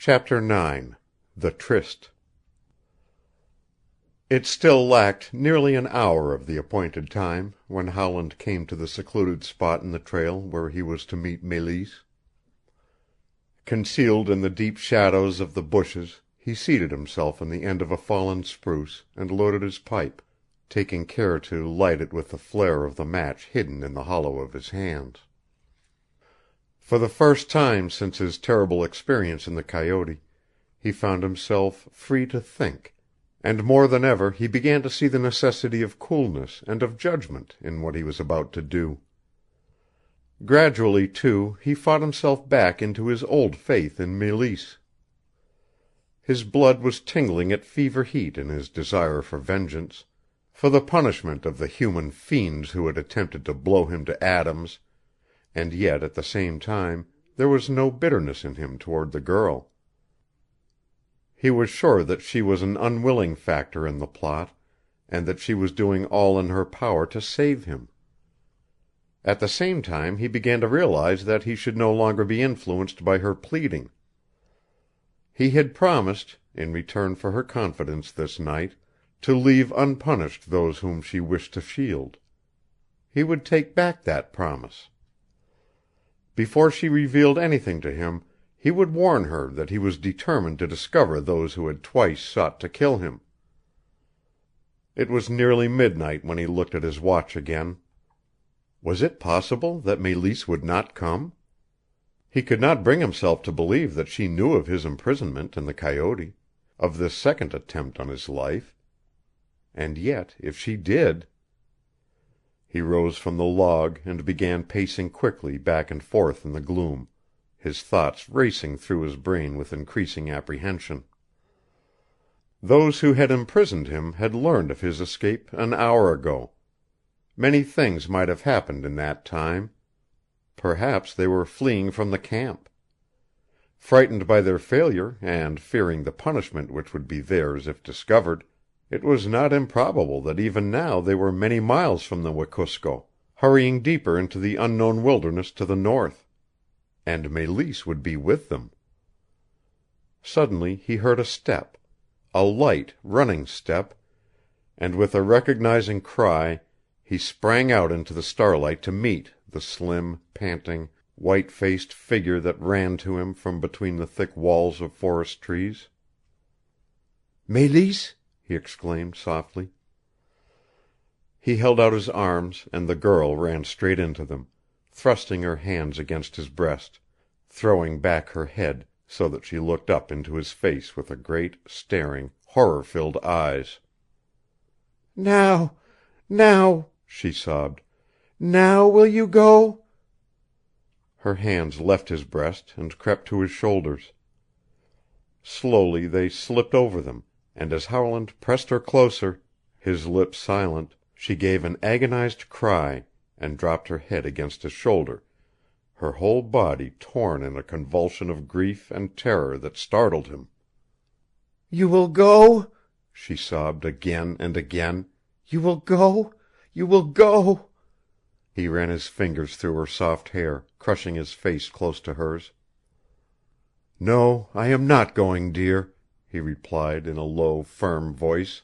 Chapter 9 The Tryst. It still lacked nearly an hour of the appointed time when Howland came to the secluded spot in the trail where he was to meet Mélisse. Concealed in the deep shadows of the bushes, he seated himself on the end of a fallen spruce and loaded his pipe, taking care to light it with the flare of the match hidden in the hollow of his hands. For the first time since his terrible experience in the coyote, he found himself free to think, and more than ever he began to see the necessity of coolness and of judgment in what he was about to do. Gradually, too, he fought himself back into his old faith in Mélisse. His blood was tingling at fever heat in his desire for vengeance, for the punishment of the human fiends who had attempted to blow him to atoms, and yet at the same time there was no bitterness in him toward the girl. He was sure that she was an unwilling factor in the plot, and that she was doing all in her power to save him. At the same time he began to realize that he should no longer be influenced by her pleading. He had promised, in return for her confidence this night, to leave unpunished those whom she wished to shield. He would take back that promise. Before she revealed anything to him, he would warn her that he was determined to discover those who had twice sought to kill him. It was nearly midnight when he looked at his watch again. Was it possible that Mélisse would not come? He could not bring himself to believe that she knew of his imprisonment in the coyote, of this second attempt on his life. And yet, if she did... He rose from the log and began pacing quickly back and forth in the gloom, his thoughts racing through his brain with increasing apprehension. Those who had imprisoned him had learned of his escape an hour ago. Many things might have happened in that time. Perhaps they were fleeing from the camp. Frightened by their failure and fearing the punishment which would be theirs if discovered, it was not improbable that even now they were many miles from the Wekusko, hurrying deeper into the unknown wilderness to the north. And Mélisse would be with them. Suddenly he heard a step, a light, running step, and with a recognizing cry he sprang out into the starlight to meet the slim, panting, white-faced figure that ran to him from between the thick walls of forest trees. "Mélisse!" he exclaimed softly. He held out his arms, and the girl ran straight into them, thrusting her hands against his breast, throwing back her head so that she looked up into his face with great, staring, horror-filled eyes. "Now, now," she sobbed. "Now will you go?" Her hands left his breast and crept to his shoulders. Slowly they slipped over them, and as Howland pressed her closer, his lips silent, she gave an agonized cry and dropped her head against his shoulder, her whole body torn in a convulsion of grief and terror that startled him. "You will go?" she sobbed again and again. "You will go? You will go?" He ran his fingers through her soft hair, crushing his face close to hers. "No, I am not going, dear," he replied in a low, firm voice.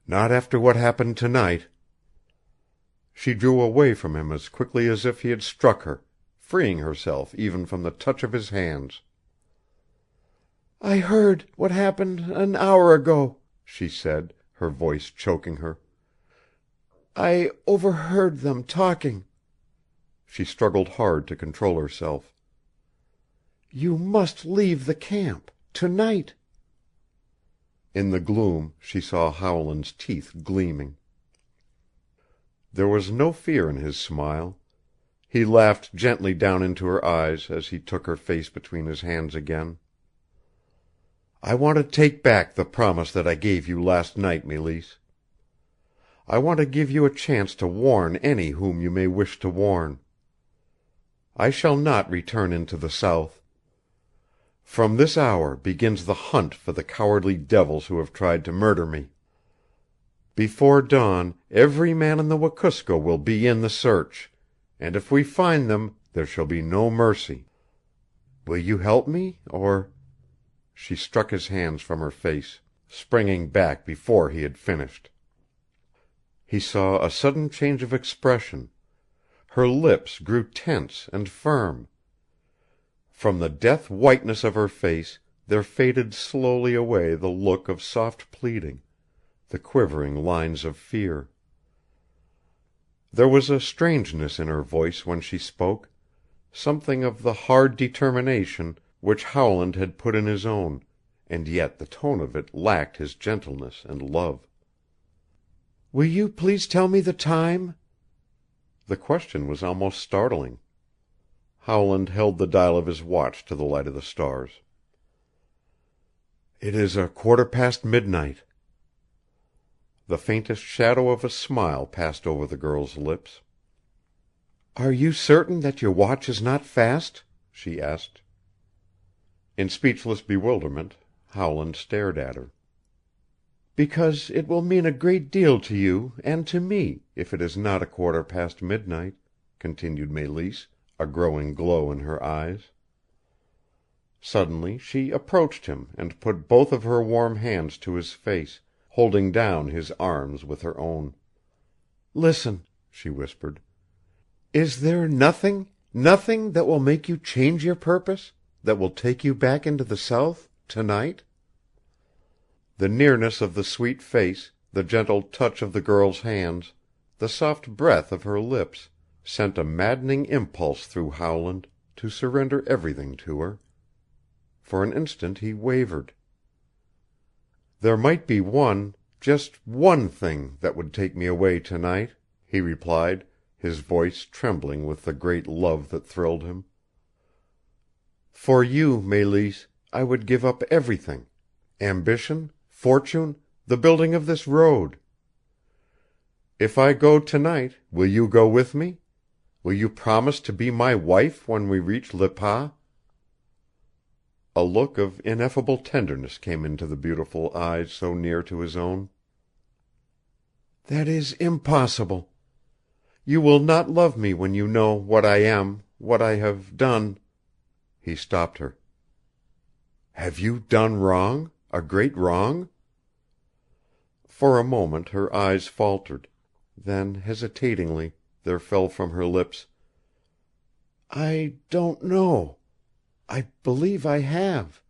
"Not after what happened tonight." She drew away from him as quickly as if he had struck her, freeing herself even from the touch of his hands. "I heard what happened an hour ago," she said, her voice choking her. "I overheard them talking." She struggled hard to control herself. "You must leave the camp tonight." In the gloom she saw Howland's teeth gleaming. There was no fear in his smile. He laughed gently down into her eyes as he took her face between his hands again. "I want to take back the promise that I gave you last night, Mélisse. I want to give you a chance to warn any whom you may wish to warn. I shall not return into the South. From this hour begins the hunt for the cowardly devils who have tried to murder me. Before dawn every man in the Wekusko will be in the search, and if we find them there shall be no mercy. Will you help me, or She struck his hands from her face, springing back before he had finished. He saw a sudden change of expression. Her lips grew tense and firm. From the death whiteness of her face there faded slowly away the look of soft pleading, the quivering lines of fear. There was a strangeness in her voice when she spoke, something of the hard determination which Howland had put in his own, and yet the tone of it lacked his gentleness and love. "Will you please tell me the time?" The question was almost startling. Howland held the dial of his watch to the light of the stars. "It is midnight." The faintest shadow of a smile passed over the girl's lips. "Are you certain that your watch is not fast?" she asked. In speechless bewilderment, Howland stared at her. "Because it will mean a great deal to you and to me if it is not midnight," continued Mélisse, a growing glow in her eyes. Suddenly she approached him and put both of her warm hands to his face, holding down his arms with her own. "Listen," she whispered. "Is there nothing that will make you change your purpose, that will take you back into the South tonight?" The nearness of the sweet face, the gentle touch of the girl's hands, the soft breath of her lips, sent a maddening impulse through Howland to surrender everything to her. For an instant he wavered. "There might be just one thing that would take me away tonight," he replied, his voice trembling with the great love that thrilled him. "For you, Mélisse, I would give up everything: ambition, fortune, the building of this road. If I go tonight, will you go with me? Will you promise to be my wife when we reach Le Pas?" A look of ineffable tenderness came into the beautiful eyes so near to his own. "That is impossible. You will not love me when you know what I am, what I have done." He stopped her. "Have you done wrong, a great wrong?" For a moment her eyes faltered; then, hesitatingly, there fell from her lips: "I don't know. I believe I have.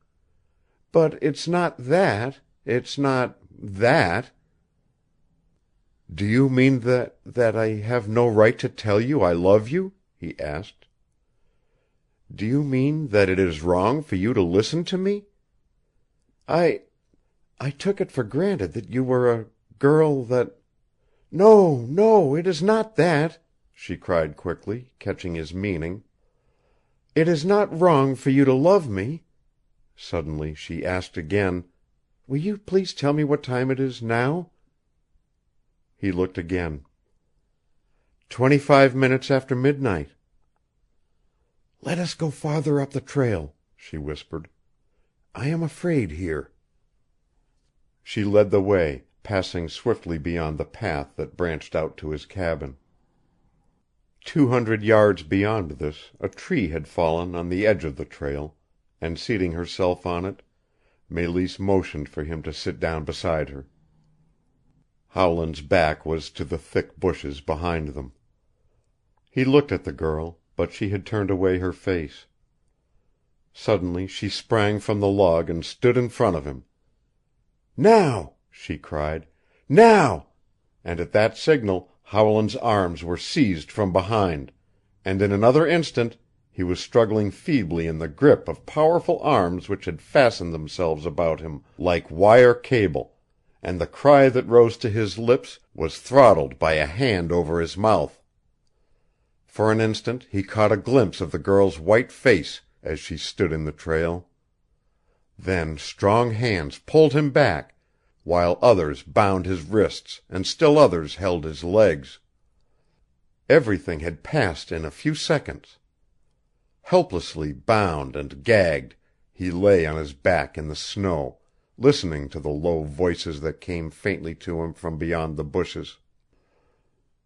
But it's not that. It's not that." "Do you mean that I have no right to tell you I love you?" he asked. "Do you mean that it is wrong for you to listen to me? I took it for granted that you were a girl that " "No, no, it is not that," she cried quickly, catching his meaning. "It is not wrong for you to love me." Suddenly she asked again, "Will you please tell me what time it is now?" He looked again. 25 minutes after midnight." "Let us go farther up the trail," she whispered. "I am afraid here." She led the way, passing swiftly beyond the path that branched out to his cabin. 200 yards beyond this a tree had fallen on the edge of the trail, and seating herself on it, Mélisse motioned for him to sit down beside her. Howland's back was to the thick bushes behind them. He looked at the girl, but she had turned away her face. Suddenly she sprang from the log and stood in front of him. "Now!" she cried. "Now!" And at that signal Howland's arms were seized from behind, and in another instant he was struggling feebly in the grip of powerful arms which had fastened themselves about him like wire cable, and the cry that rose to his lips was throttled by a hand over his mouth. For an instant he caught a glimpse of the girl's white face as she stood in the trail. Then strong hands pulled him back, while others bound his wrists and still others held his legs. Everything had passed in a few seconds. Helplessly bound and gagged, he lay on his back in the snow, listening to the low voices that came faintly to him from beyond the bushes.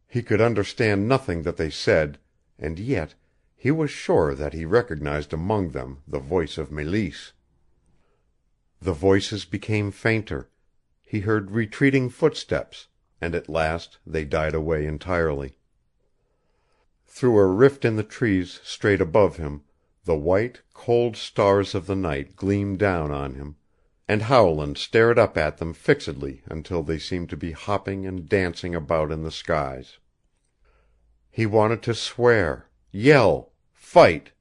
He could understand nothing that they said, and yet he was sure that he recognized among them the voice of Mélisse. The voices became fainter. He heard retreating footsteps, and at last they died away entirely. Through a rift in the trees straight above him, the white, cold stars of the night gleamed down on him, and Howland stared up at them fixedly until they seemed to be hopping and dancing about in the skies. He wanted to swear, yell, fight.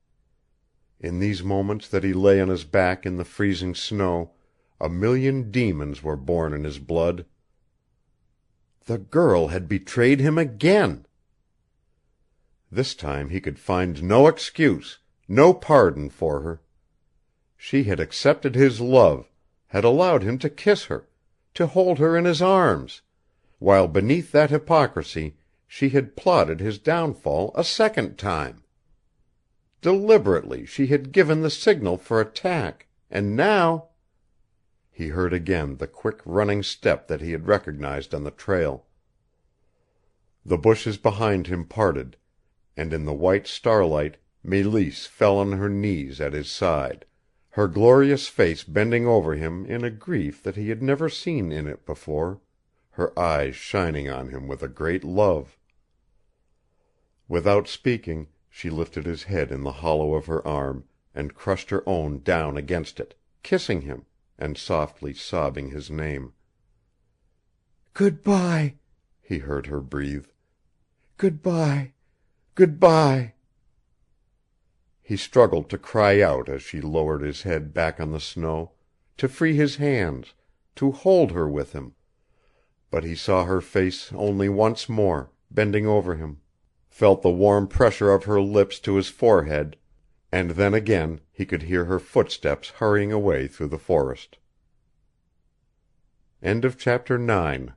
In these moments that he lay on his back in the freezing snow, a million demons were born in his blood. The girl had betrayed him again! This time he could find no excuse, no pardon for her. She had accepted his love, had allowed him to kiss her, to hold her in his arms, while beneath that hypocrisy she had plotted his downfall a second time. Deliberately she had given the signal for attack, and now... He heard again the quick running step that he had recognized on the trail. The bushes behind him parted, and in the white starlight Mélisse fell on her knees at his side, her glorious face bending over him in a grief that he had never seen in it before, her eyes shining on him with a great love. Without speaking, she lifted his head in the hollow of her arm and crushed her own down against it, kissing him, and softly sobbing his name. "Good-by," he heard her breathe. "Good-by. Good-by." He struggled to cry out as she lowered his head back on the snow, to free his hands, to hold her with him, but he saw her face only once more, bending over him, felt the warm pressure of her lips to his forehead, and then again he could hear her footsteps hurrying away through the forest. Chapter 9.